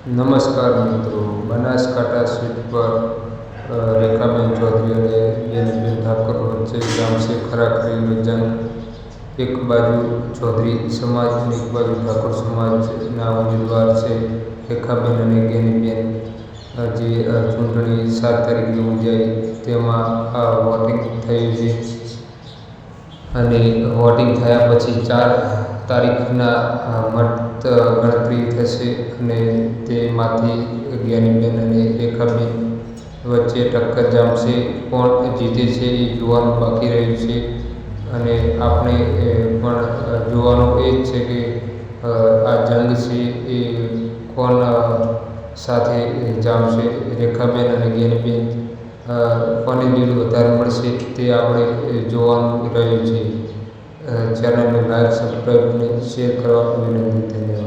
નમસ્કાર મિત્રો, બનાસકાંઠા સીટ પર રેખાબેન ચૌધરી અને બેનબેન ઠાકોર વચ્ચે જામશે ખરાખરીનો જંગ. એક બાજુ ચૌધરી સમાજ અને એક બાજુ ઠાકોર સમાજના ઉમેદવાર છે રેખાબેન અને ગેનીબેન. જે ચૂંટણી 7 તારીખે યોજાઈ તેમાં વોટિંગ થયું છે અને વોટિંગ થયા પછી 4 તારીખના મત ગણતરી થશે અને તેમાંથી જ્ઞાનીબેન અને રેખાબેન વચ્ચે ટક્કર જામશે. કોણ જીતે છે એ જોવાનું બાકી રહ્યું છે અને આપણે પણ જોવાનું એ જ છે કે આ જંગ છે એ કોણ સાથે જામશે. રેખાબેન અને જ્ઞાનીબેન કોને લીડ વધારે મળશે તે આપણે જોવાનું રહ્યું છે. ચેનલને લાઈક, સબસ્ક્રાઈબ અને શેર કરવા વિનંતી. ધન્યવાદ.